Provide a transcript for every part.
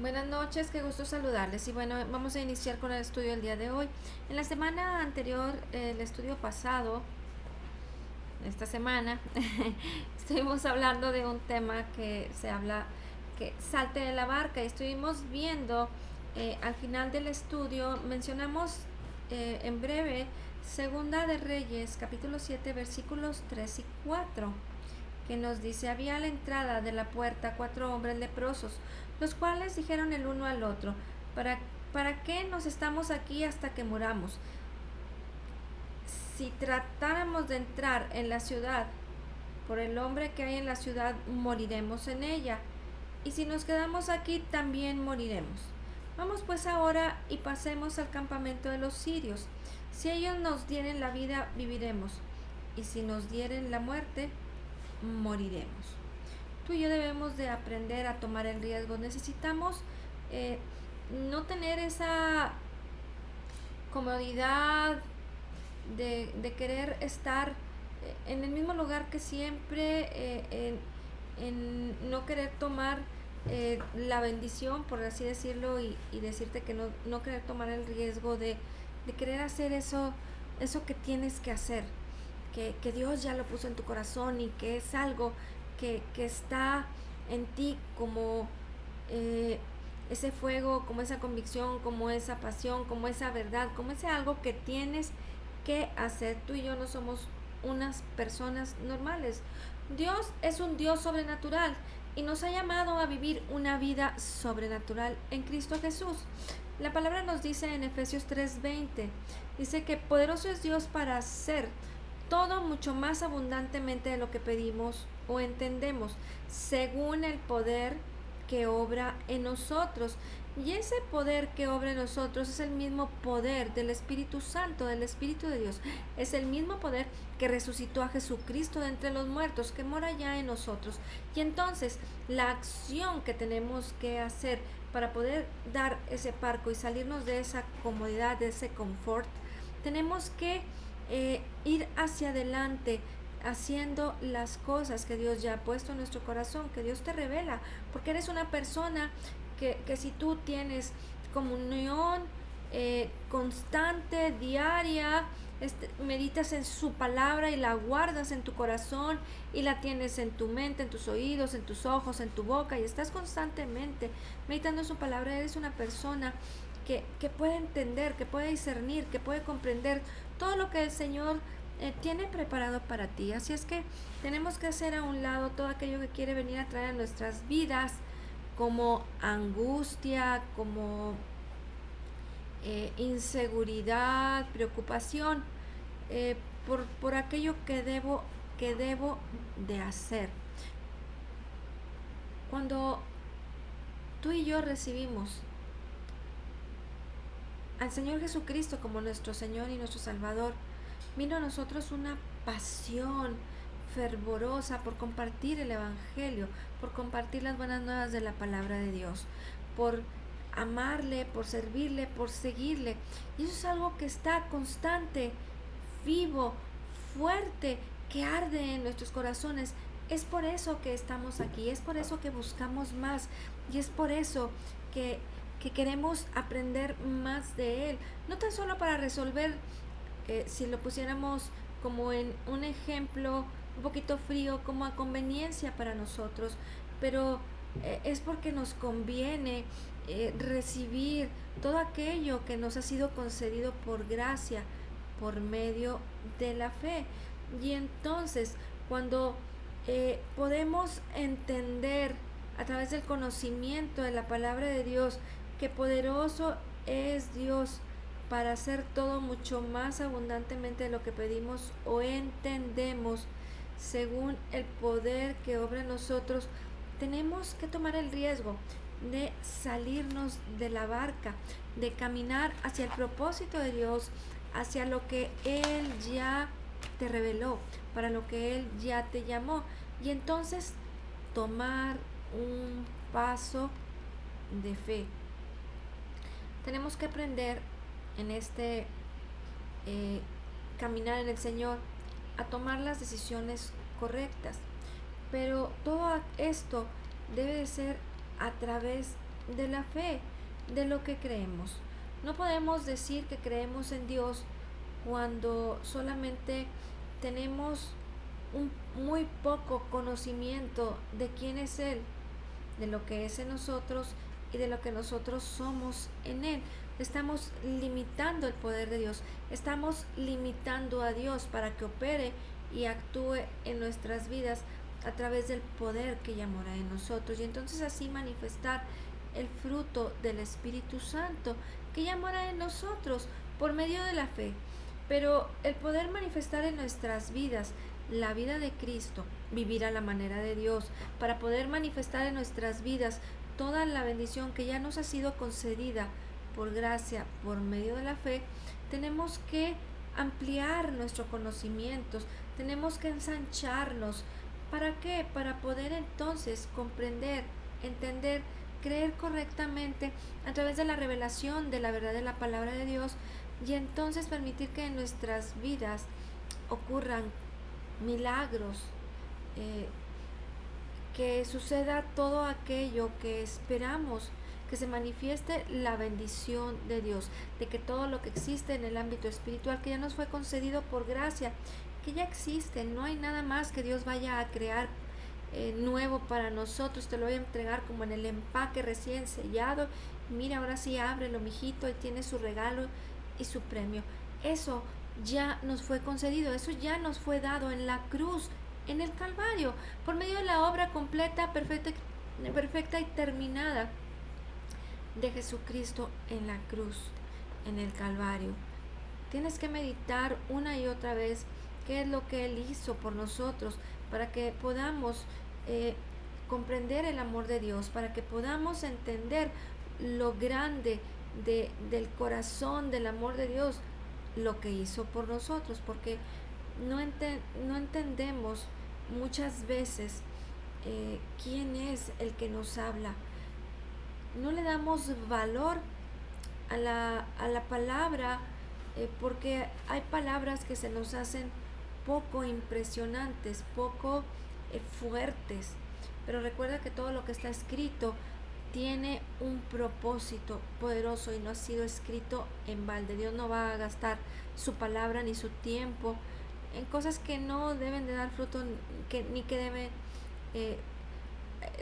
Buenas noches, qué gusto saludarles. Y bueno, vamos a iniciar con el estudio del día de hoy. En la semana anterior, el estudio pasado, esta semana, estuvimos hablando de un tema que se habla que salte de la barca y estuvimos viendo al final del estudio, mencionamos en breve Segunda de Reyes, capítulo 7 versículos 3 y 4 que nos dice: había a la entrada de la puerta 4 hombres leprosos, los cuales dijeron el uno al otro: ¿Para qué nos estamos aquí hasta que muramos? Si tratáramos de entrar en la ciudad, por el hombre que hay en la ciudad, moriremos en ella, y si nos quedamos aquí, también moriremos. Vamos pues ahora y pasemos al campamento de los sirios. Si ellos nos dieren la vida, viviremos, y si nos dieren la muerte, moriremos. Tú y yo debemos de aprender a tomar el riesgo. Necesitamos eh, no tener esa comodidad de querer estar en el mismo lugar que siempre, en no querer tomar la bendición, por así decirlo, y decirte que no querer tomar el riesgo de querer hacer eso que tienes que hacer, que Dios ya lo puso en tu corazón y que es algo que está en ti como eh, ese fuego, como esa convicción, como esa pasión, como esa verdad, como ese algo que tienes que hacer. Tú y yo no somos unas personas normales. Dios es un Dios sobrenatural y nos ha llamado a vivir una vida sobrenatural en Cristo Jesús. La palabra nos dice en Efesios 3:20, dice que poderoso es Dios para hacer todo mucho más abundantemente de lo que pedimos o entendemos, según el poder que obra en nosotros. Y ese poder que obra en nosotros es el mismo poder del Espíritu Santo, del Espíritu de Dios. Es el mismo poder que resucitó a Jesucristo de entre los muertos, que mora ya en nosotros. Y entonces la acción que tenemos que hacer para poder dar ese parco y salirnos de esa comodidad, de ese confort, tenemos que ir hacia adelante, haciendo las cosas que Dios ya ha puesto en nuestro corazón, que Dios te revela, porque eres una persona que si tú tienes comunión constante, diaria, meditas en su palabra y la guardas en tu corazón y la tienes en tu mente, en tus oídos, en tus ojos, en tu boca, y estás constantemente meditando en su palabra, eres una persona que puede entender, que puede discernir, que puede comprender todo lo que el Señor tiene preparado para ti. Así es que tenemos que hacer a un lado todo aquello que quiere venir a traer a nuestras vidas, como angustia, como inseguridad, preocupación, por aquello que debo de hacer. Cuando tú y yo recibimos al Señor Jesucristo como nuestro Señor y nuestro Salvador, vino a nosotros una pasión fervorosa por compartir el Evangelio, por compartir las buenas nuevas de la palabra de Dios, por amarle, por servirle, por seguirle. Y eso es algo que está constante, vivo, fuerte, que arde en nuestros corazones. Es por eso que estamos aquí, es por eso que buscamos más y es por eso que queremos aprender más de Él. No tan solo para resolver, si lo pusiéramos como en un ejemplo un poquito frío, como a conveniencia para nosotros, pero es porque nos conviene recibir todo aquello que nos ha sido concedido por gracia, por medio de la fe. Y entonces, cuando podemos entender a través del conocimiento de la palabra de Dios que poderoso es Dios para hacer todo mucho más abundantemente de lo que pedimos o entendemos, según el poder que obra en nosotros, tenemos que tomar el riesgo de salirnos de la barca, de caminar hacia el propósito de Dios, hacia lo que Él ya te reveló, para lo que Él ya te llamó. Y entonces tomar un paso de fe. Tenemos que aprender en este eh, caminar en el Señor a tomar las decisiones correctas. Pero todo esto debe de ser a través de la fe, de lo que creemos. No podemos decir que creemos en Dios cuando solamente tenemos un muy poco conocimiento de quién es Él, de lo que es en nosotros y de lo que nosotros somos en Él. Estamos limitando el poder de Dios, estamos limitando a Dios para que opere y actúe en nuestras vidas a través del poder que ya mora en nosotros, y entonces así manifestar el fruto del Espíritu Santo que ya mora en nosotros por medio de la fe. Pero el poder manifestar en nuestras vidas la vida de Cristo, vivir a la manera de Dios, para poder manifestar en nuestras vidas toda la bendición que ya nos ha sido concedida por gracia, por medio de la fe, tenemos que ampliar nuestros conocimientos, tenemos que ensancharnos. ¿Para qué? Para poder entonces comprender, entender, creer correctamente a través de la revelación de la verdad de la palabra de Dios, y entonces permitir que en nuestras vidas ocurran milagros, eh, que suceda todo aquello que esperamos, que se manifieste la bendición de Dios, de que todo lo que existe en el ámbito espiritual, que ya nos fue concedido por gracia, que ya existe, no hay nada más que Dios vaya a crear nuevo para nosotros, te lo voy a entregar como en el empaque recién sellado. Mira, ahora sí ábrelo, mijito, y tiene su regalo y su premio. Eso ya nos fue concedido, eso ya nos fue dado en la cruz, en el Calvario, por medio de la obra completa, perfecta y terminada de Jesucristo en la cruz, en el Calvario. Tienes que meditar una y otra vez qué es lo que Él hizo por nosotros, para que podamos comprender el amor de Dios, para que podamos entender lo grande del corazón, del amor de Dios, lo que hizo por nosotros, porque no entendemos muchas veces quién es el que nos habla. No le damos valor a la palabra, porque hay palabras que se nos hacen poco impresionantes, poco fuertes. Pero recuerda que todo lo que está escrito tiene un propósito poderoso y no ha sido escrito en balde. Dios no va a gastar su palabra ni su tiempo en cosas que no deben de dar fruto, ni que deben eh,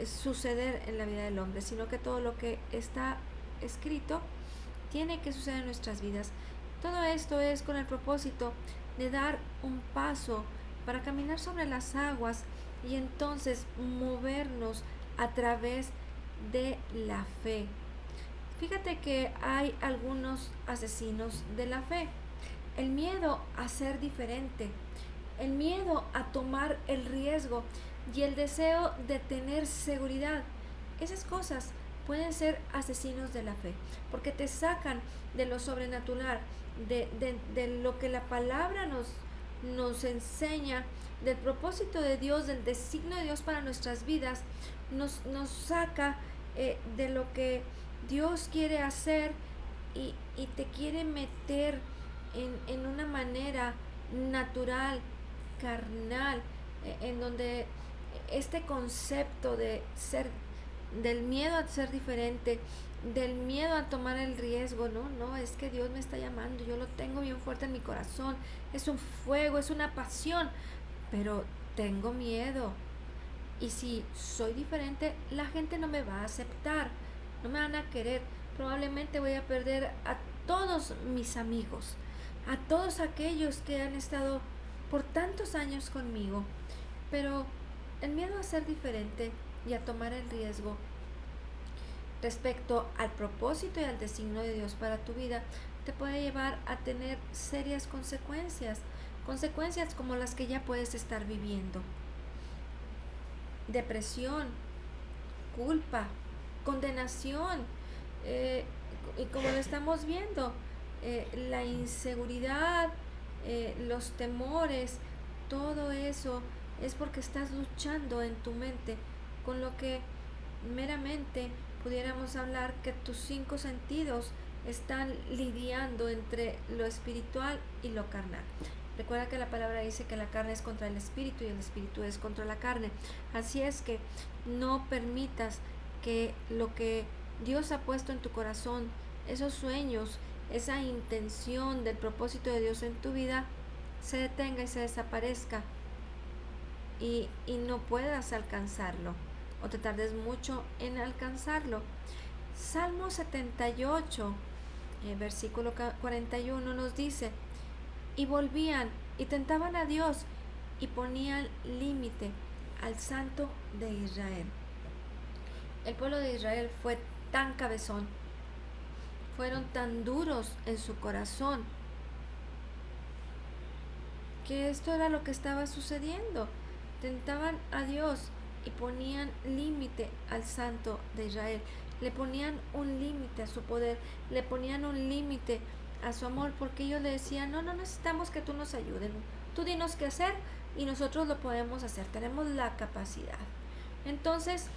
suceder en la vida del hombre, sino que todo lo que está escrito tiene que suceder en nuestras vidas. Todo esto es con el propósito de dar un paso para caminar sobre las aguas y entonces movernos a través de la fe. Fíjate que hay algunos asesinos de la fe. El miedo a ser diferente, el miedo a tomar el riesgo y el deseo de tener seguridad. Esas cosas pueden ser asesinos de la fe, porque te sacan de lo sobrenatural, de lo que la palabra nos enseña, del propósito de Dios, del designio de Dios para nuestras vidas. Nos saca de lo que Dios quiere hacer, y te quiere meter en una manera natural, carnal, en donde este concepto de ser, del miedo a ser diferente, del miedo a tomar el riesgo, no, es que Dios me está llamando, yo lo tengo bien fuerte en mi corazón, es un fuego, es una pasión, pero tengo miedo. Y si soy diferente, la gente no me va a aceptar, no me van a querer, probablemente voy a perder a todos mis amigos, a todos aquellos que han estado por tantos años conmigo. Pero el miedo a ser diferente y a tomar el riesgo respecto al propósito y al designio de Dios para tu vida te puede llevar a tener serias consecuencias, consecuencias como las que ya puedes estar viviendo: depresión, culpa, condenación, y como lo estamos viendo, la inseguridad, los temores, todo eso es porque estás luchando en tu mente con lo que meramente pudiéramos hablar que tus 5 sentidos están lidiando entre lo espiritual y lo carnal. Recuerda que la palabra dice que la carne es contra el espíritu y el espíritu es contra la carne. Así es que no permitas que lo que Dios ha puesto en tu corazón, esos sueños, esa intención del propósito de Dios en tu vida, se detenga y se desaparezca y no puedas alcanzarlo o te tardes mucho en alcanzarlo. Salmo 78, versículo 41 nos dice, y volvían y tentaban a Dios y ponían límite al Santo de Israel. El pueblo de Israel fue tan cabezón, fueron tan duros en su corazón, que esto era lo que estaba sucediendo. Tentaban a Dios y ponían límite al Santo de Israel. Le ponían un límite a su poder, le ponían un límite a su amor, porque ellos le decían, no necesitamos que tú nos ayudes, tú dinos qué hacer y nosotros lo podemos hacer, tenemos la capacidad. Entonces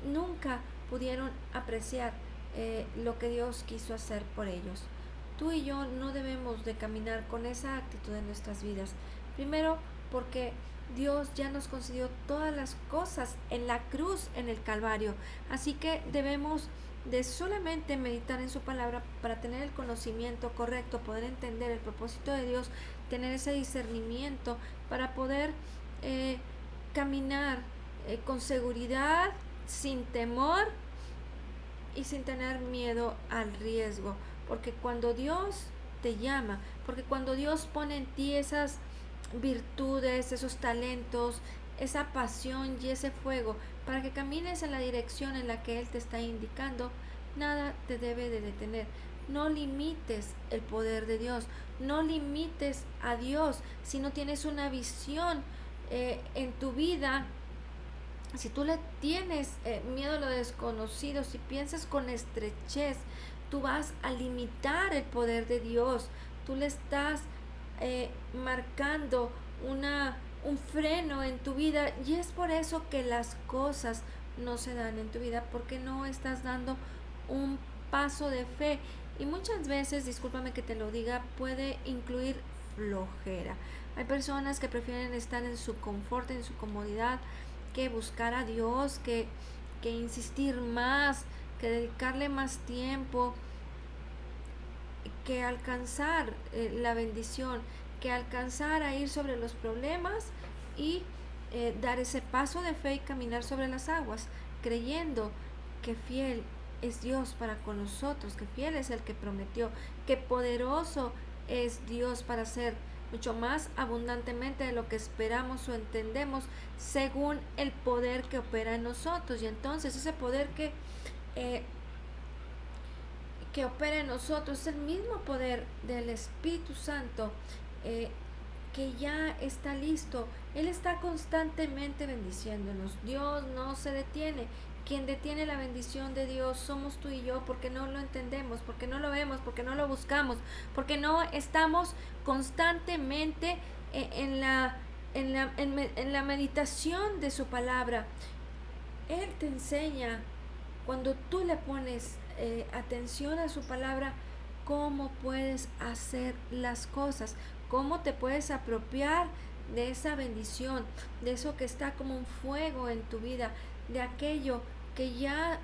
nunca pudieron apreciar lo que Dios quiso hacer por ellos. Tú y yo no debemos de caminar con esa actitud en nuestras vidas. Primero, porque Dios ya nos concedió todas las cosas en la cruz, en el Calvario. Así que debemos de solamente meditar en su palabra para tener el conocimiento correcto, poder entender el propósito de Dios, tener ese discernimiento para poder caminar con seguridad, sin temor y sin tener miedo al riesgo. Porque cuando Dios te llama, porque cuando Dios pone en ti esas virtudes, esos talentos, esa pasión y ese fuego para que camines en la dirección en la que Él te está indicando, nada te debe de detener. No limites el poder de Dios, no limites a Dios si no tienes una visión en tu vida. Si tú le tienes miedo a lo desconocido, si piensas con estrechez, tú vas a limitar el poder de Dios. Tú le estás marcando un freno en tu vida y es por eso que las cosas no se dan en tu vida, porque no estás dando un paso de fe. Y muchas veces, discúlpame que te lo diga, puede incluir flojera. Hay personas que prefieren estar en su confort, en su comodidad, que buscar a Dios, que insistir más, que dedicarle más tiempo, que alcanzar la bendición, que alcanzar a ir sobre los problemas y dar ese paso de fe y caminar sobre las aguas, creyendo que fiel es Dios para con nosotros, que fiel es el que prometió, que poderoso es Dios para hacer mucho más abundantemente de lo que esperamos o entendemos, según el poder que opera en nosotros. Y entonces ese poder que opera en nosotros es el mismo poder del Espíritu Santo, que ya está listo. Él está constantemente bendiciéndonos. Dios no se detiene. Quien detiene la bendición de Dios somos tú y yo, porque no lo entendemos, porque no lo vemos, porque no lo buscamos, porque no estamos constantemente en la meditación de su palabra. Él te enseña, cuando tú le pones atención a su palabra, cómo puedes hacer las cosas, cómo te puedes apropiar de esa bendición, de eso que está como un fuego en tu vida, de aquello que ya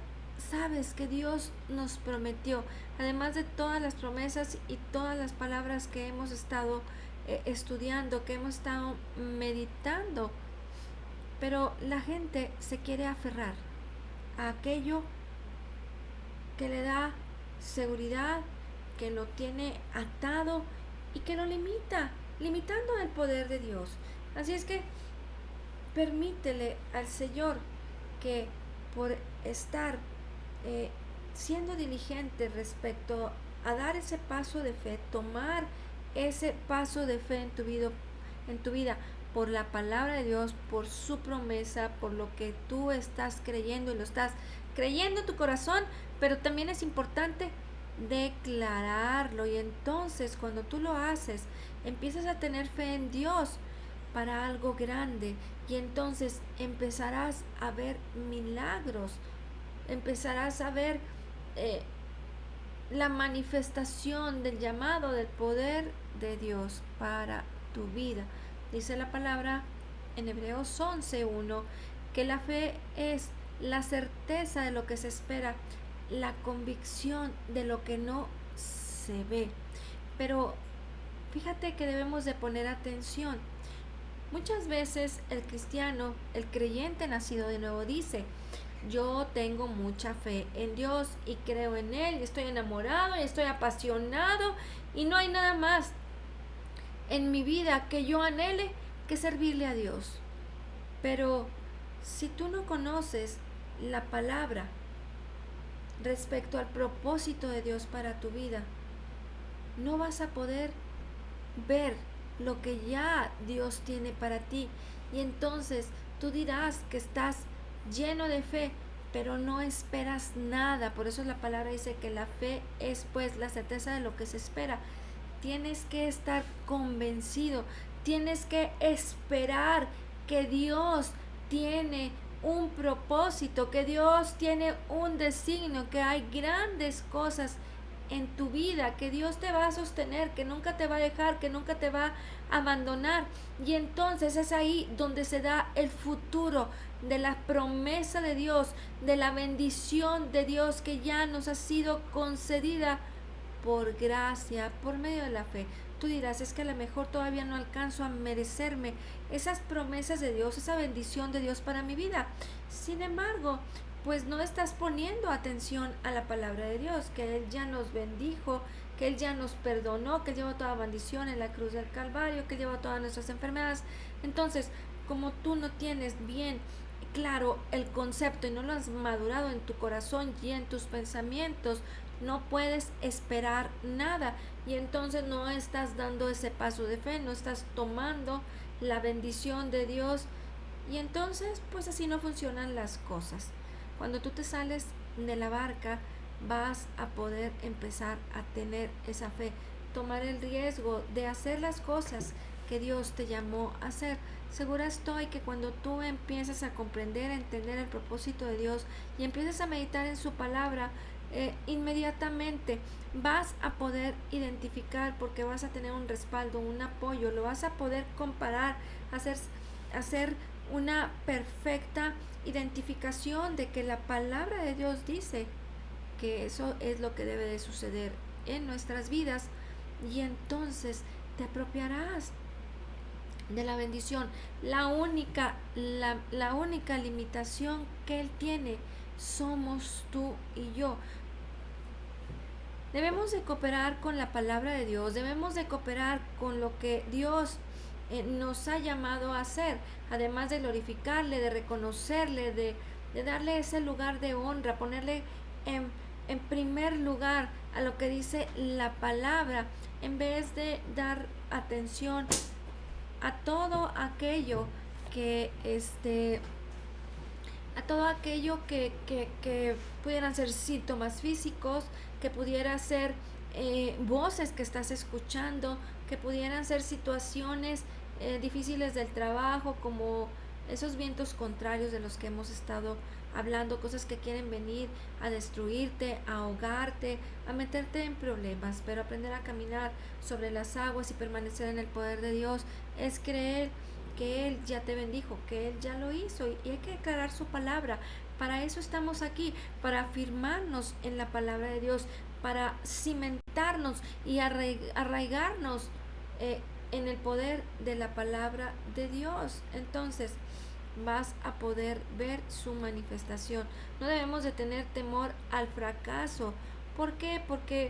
sabes que Dios nos prometió, además de todas las promesas y todas las palabras que hemos estado estudiando, que hemos estado meditando. Pero la gente se quiere aferrar a aquello que le da seguridad, que lo tiene atado y que lo limita, limitando el poder de Dios. Así es que permítele al Señor que por estar siendo diligente respecto a dar ese paso de fe, tomar ese paso de fe en tu vida por la palabra de Dios, por su promesa, por lo que tú estás creyendo y lo estás creyendo en tu corazón, pero también es importante declararlo. Y entonces cuando tú lo haces, empiezas a tener fe en Dios para algo grande y entonces empezarás a ver milagros, empezarás a ver la manifestación del llamado del poder de Dios para tu vida. Dice la palabra en Hebreos 11:1 que la fe es la certeza de lo que se espera la convicción de lo que no se ve. Pero fíjate que debemos de poner atención. Muchas veces el cristiano, el creyente nacido de nuevo dice: yo tengo mucha fe en Dios y creo en Él, y estoy enamorado y estoy apasionado y no hay nada más en mi vida que yo anhele que servirle a Dios. Pero si tú no conoces la palabra respecto al propósito de Dios para tu vida, no vas a poder ver lo que ya Dios tiene para ti. Y entonces tú dirás que estás lleno de fe, pero no esperas nada. Por eso la palabra dice que la fe es pues la certeza de lo que se espera. Tienes que estar convencido, tienes que esperar que Dios tiene un propósito, que Dios tiene un designio, que hay grandes cosas en tu vida, que Dios te va a sostener, que nunca te va a dejar, que nunca te va a abandonar. Y entonces es ahí donde se da el futuro de la promesa de Dios, de la bendición de Dios que ya nos ha sido concedida por gracia, por medio de la fe. Tú dirás, es que a lo mejor todavía no alcanzo a merecerme esas promesas de Dios, esa bendición de Dios para mi vida. Sin embargo, pues no estás poniendo atención a la palabra de Dios, que Él ya nos bendijo, que Él ya nos perdonó, que Él llevó toda bendición en la cruz del Calvario, que Él llevó todas nuestras enfermedades. Entonces, como tú no tienes bien claro el concepto y no lo has madurado en tu corazón y en tus pensamientos, no puedes esperar nada y entonces no estás dando ese paso de fe, no estás tomando la bendición de Dios y entonces pues así no funcionan las cosas. Cuando tú te sales de la barca vas a poder empezar a tener esa fe, tomar el riesgo de hacer las cosas que Dios te llamó a hacer. Segura estoy que cuando tú empiezas a comprender, a entender el propósito de Dios y empiezas a meditar en su palabra, inmediatamente vas a poder identificar, porque vas a tener un respaldo, un apoyo, lo vas a poder comparar, hacer una perfecta identificación de que la palabra de Dios dice que eso es lo que debe de suceder en nuestras vidas y entonces te apropiarás de la bendición. La única limitación que Él tiene somos tú y yo. Debemos de cooperar con la palabra de Dios, debemos de cooperar con lo que Dios nos ha llamado a hacer, además de glorificarle, de reconocerle, de darle ese lugar de honra, ponerle en primer lugar a lo que dice la palabra, en vez de dar atención a todo aquello que a todo aquello que pudieran ser síntomas físicos, que pudiera ser voces que estás escuchando, que pudieran ser situaciones difíciles del trabajo, como esos vientos contrarios de los que hemos estado hablando, cosas que quieren venir a destruirte, a ahogarte, a meterte en problemas. Pero aprender a caminar sobre las aguas y permanecer en el poder de Dios es creer que Él ya te bendijo, que Él ya lo hizo y hay que declarar su palabra. Para eso estamos aquí, para afirmarnos en la palabra de Dios, para cimentarnos y arraigarnos en el poder de la palabra de Dios. Entonces vas a poder ver su manifestación. No debemos de tener temor al fracaso. ¿Por qué? Porque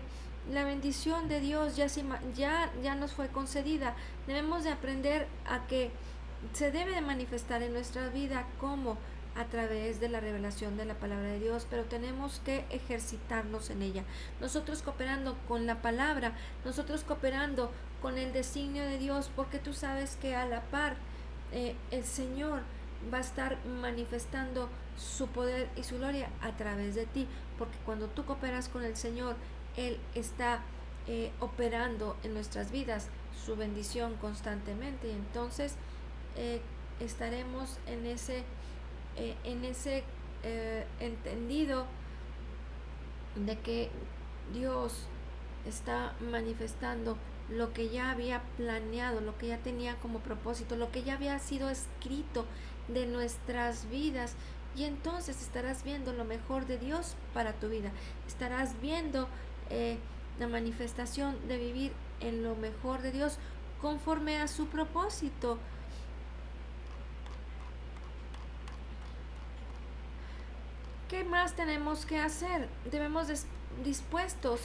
la bendición de Dios ya nos fue concedida. Debemos de aprender a que se debe de manifestar en nuestra vida como a través de la revelación de la palabra de Dios, pero tenemos que ejercitarnos en ella. Nosotros cooperando con la palabra, nosotros cooperando con el designio de Dios, porque tú sabes que a la par el Señor va a estar manifestando su poder y su gloria a través de ti, porque cuando tú cooperas con el Señor, Él está operando en nuestras vidas su bendición constantemente y entonces estaremos en ese entendido de que Dios está manifestando lo que ya había planeado, lo que ya tenía como propósito, lo que ya había sido escrito de nuestras vidas y entonces estarás viendo lo mejor de Dios para tu vida. Estarás viendo la manifestación de vivir en lo mejor de Dios conforme a su propósito. ¿Qué más tenemos que hacer? Debemos dispuestos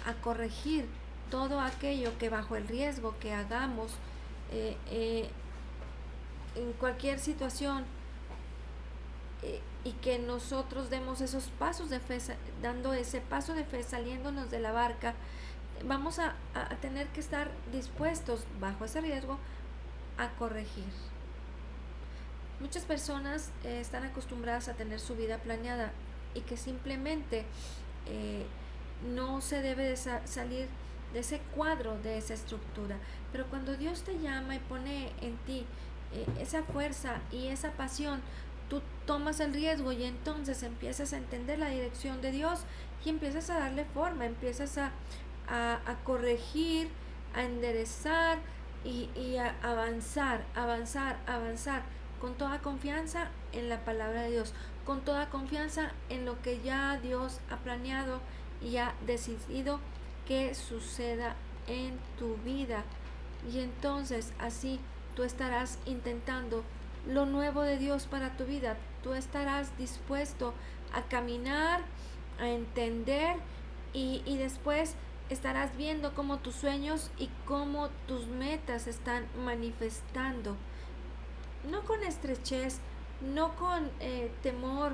a corregir todo aquello que bajo el riesgo que hagamos eh, eh, en cualquier situación, y que nosotros demos esos pasos de fe, dando ese paso de fe, saliéndonos de la barca. Vamos a tener que estar dispuestos bajo ese riesgo a corregir. Muchas personas están acostumbradas a tener su vida planeada y que simplemente no se debe de salir de ese cuadro, de esa estructura. Pero cuando Dios te llama y pone en ti esa fuerza y esa pasión, tú tomas el riesgo y entonces empiezas a entender la dirección de Dios y empiezas a darle forma, empiezas a corregir, a enderezar y a avanzar, con toda confianza en la palabra de Dios, con toda confianza en lo que ya Dios ha planeado y ha decidido que suceda en tu vida. Y entonces así tú estarás intentando lo nuevo de Dios para tu vida. Tú estarás dispuesto a caminar, a entender y después estarás viendo cómo tus sueños y cómo tus metas se están manifestando. No con estrechez, no con temor,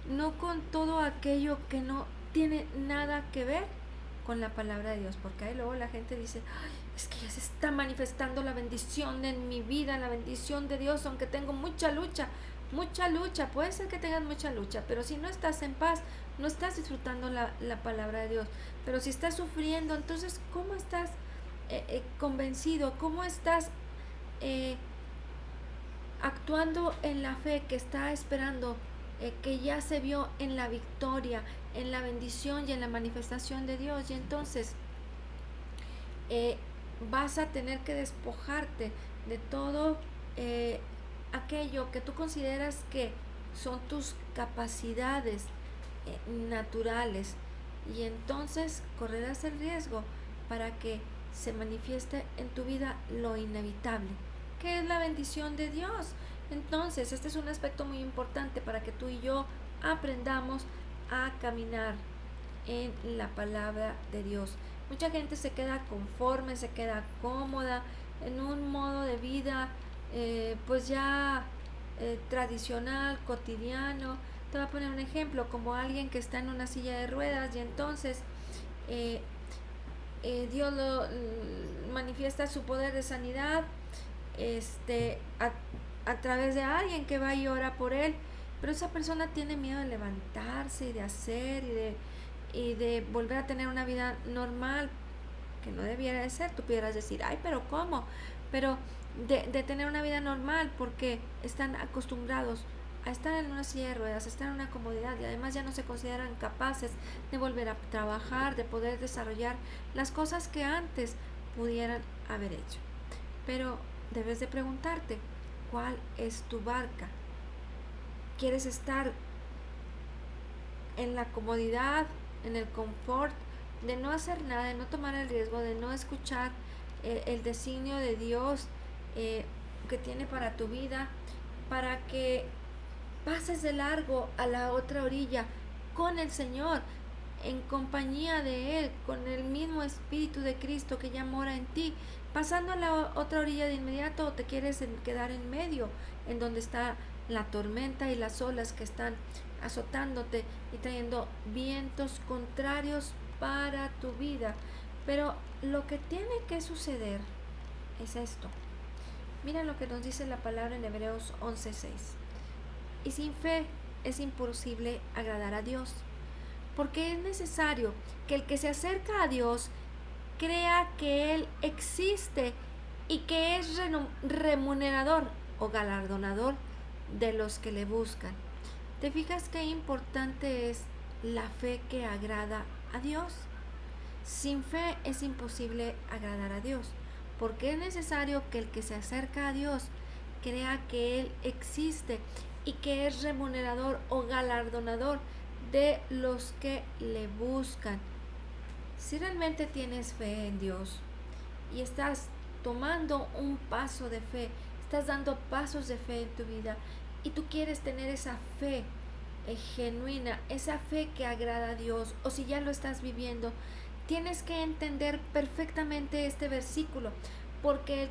no con todo aquello que no tiene nada que ver con la palabra de Dios, porque ahí luego la gente dice, ay, es que ya se está manifestando la bendición en mi vida, la bendición de Dios, aunque tengo mucha lucha, puede ser que tengas mucha lucha, pero si no estás en paz, no estás disfrutando la palabra de Dios. Pero si estás sufriendo, entonces ¿cómo estás convencido? ¿Cómo estás actuando en la fe que está esperando, que ya se vio en la victoria, en la bendición y en la manifestación de Dios? Y entonces vas a tener que despojarte de todo aquello que tú consideras que son tus capacidades naturales, y entonces correrás el riesgo para que se manifieste en tu vida lo inevitable, que es la bendición de Dios. Entonces este es un aspecto muy importante para que tú y yo aprendamos a caminar en la palabra de Dios. Mucha gente se queda conforme, se queda cómoda en un modo de vida pues ya tradicional, cotidiano. Te voy a poner un ejemplo, como alguien que está en una silla de ruedas y entonces Dios manifiesta su poder de sanidad a través de alguien que va y ora por él, pero esa persona tiene miedo de levantarse y de hacer y de volver a tener una vida normal, que no debiera de ser. Tú pudieras decir, ay, pero ¿cómo? Pero de tener una vida normal, porque están acostumbrados a estar en una silla de ruedas, a estar en una comodidad, y además ya no se consideran capaces de volver a trabajar, de poder desarrollar las cosas que antes pudieran haber hecho. Pero debes de preguntarte, ¿cuál es tu barca? ¿Quieres estar en la comodidad, en el confort, de no hacer nada, de no tomar el riesgo, de no escuchar el designio de Dios que tiene para tu vida, para que pases de largo a la otra orilla con el Señor, en compañía de Él, con el mismo Espíritu de Cristo que ya mora en ti, pasando a la otra orilla de inmediato, o te quieres quedar en medio, en donde está la tormenta y las olas que están azotándote y trayendo vientos contrarios para tu vida? Pero lo que tiene que suceder es esto. Mira lo que nos dice la palabra en Hebreos 11:6. Y sin fe es imposible agradar a Dios, porque es necesario que el que se acerca a Dios crea que Él existe y que es remunerador o galardonador de los que le buscan. ¿Te fijas qué importante es la fe que agrada a Dios? Sin fe es imposible agradar a Dios, porque es necesario que el que se acerca a Dios crea que Él existe y que es remunerador o galardonador de los que le buscan. Si realmente tienes fe en Dios y estás tomando un paso de fe, estás dando pasos de fe en tu vida y tú quieres tener esa fe genuina, esa fe que agrada a Dios, o si ya lo estás viviendo, tienes que entender perfectamente este versículo, porque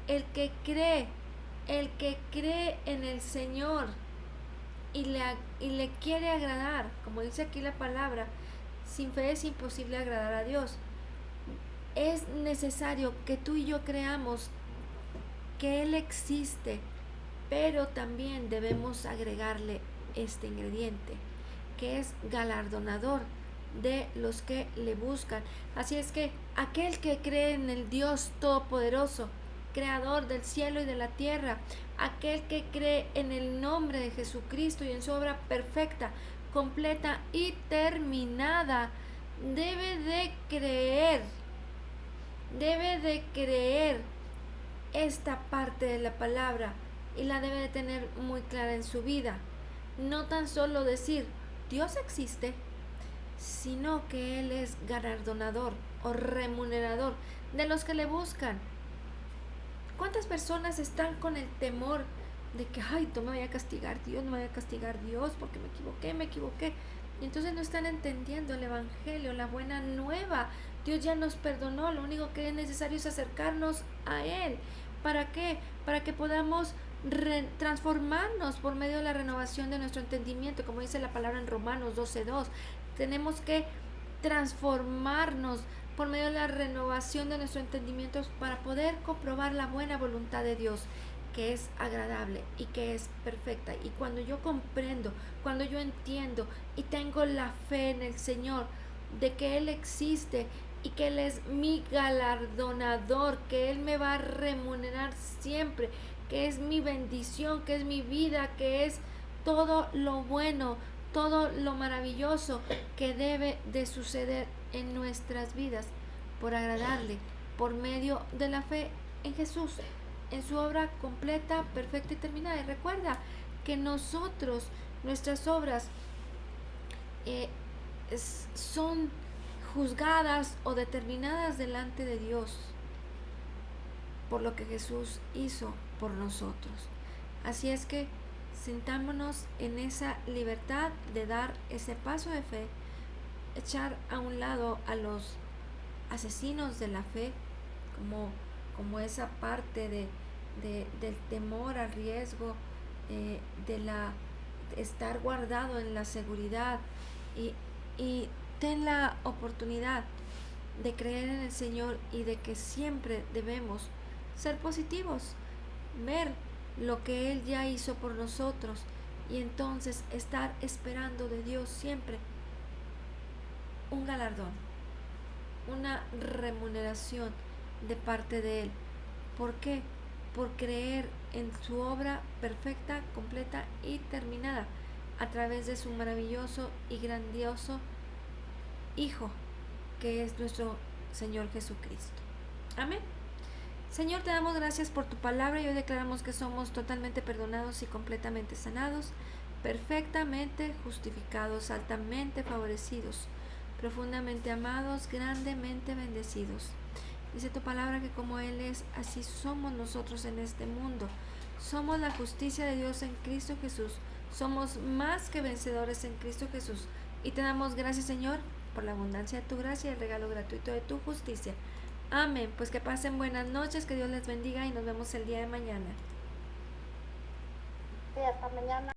el que cree en el Señor y le quiere agradar, como dice aquí la palabra, sin fe es imposible agradar a Dios. Es necesario que tú y yo creamos que Él existe, pero también debemos agregarle este ingrediente, que es galardonador de los que le buscan. Así es que aquel que cree en el Dios Todopoderoso, creador del cielo y de la tierra, aquel que cree en el nombre de Jesucristo y en su obra perfecta, completa y terminada, debe de creer esta parte de la palabra y la debe de tener muy clara en su vida. No tan solo decir Dios existe, sino que Él es galardonador o remunerador de los que le buscan. ¿Cuántas personas están con el temor de que, ay, no me vaya a castigar Dios, no me vaya a castigar Dios porque me equivoqué? Y entonces no están entendiendo el Evangelio, la buena nueva. Dios ya nos perdonó, lo único que es necesario es acercarnos a Él. ¿Para qué? Para que podamos transformarnos por medio de la renovación de nuestro entendimiento, como dice la palabra en Romanos 12:2. Tenemos que transformarnos por medio de la renovación de nuestro entendimiento para poder comprobar la buena voluntad de Dios, que es agradable y que es perfecta. Y cuando yo comprendo, cuando yo entiendo y tengo la fe en el Señor de que Él existe y que Él es mi galardonador, que Él me va a remunerar siempre, que es mi bendición, que es mi vida, que es todo lo bueno, todo lo maravilloso que debe de suceder en nuestras vidas por agradarle, por medio de la fe en Jesús, en su obra completa, perfecta y terminada. Y recuerda que nuestras obras son juzgadas o determinadas delante de Dios por lo que Jesús hizo por nosotros. Así es que sintámonos en esa libertad de dar ese paso de fe, echar a un lado a los asesinos de la fe, como esa parte del temor al riesgo, de estar guardado en la seguridad, y ten la oportunidad de creer en el Señor y de que siempre debemos ser positivos, ver lo que Él ya hizo por nosotros y entonces estar esperando de Dios siempre un galardón, una remuneración de parte de Él. ¿Por qué? Por creer en su obra perfecta, completa y terminada a través de su maravilloso y grandioso Hijo, que es nuestro Señor Jesucristo. Amén. Señor, te damos gracias por tu palabra y hoy declaramos que somos totalmente perdonados y completamente sanados, perfectamente justificados, altamente favorecidos, profundamente amados, grandemente bendecidos. Dice tu palabra que como Él es, así somos nosotros en este mundo. Somos la justicia de Dios en Cristo Jesús. Somos más que vencedores en Cristo Jesús. Y te damos gracias, Señor, por la abundancia de tu gracia y el regalo gratuito de tu justicia. Amén. Pues que pasen buenas noches, que Dios les bendiga y nos vemos el día de mañana. Sí, hasta mañana.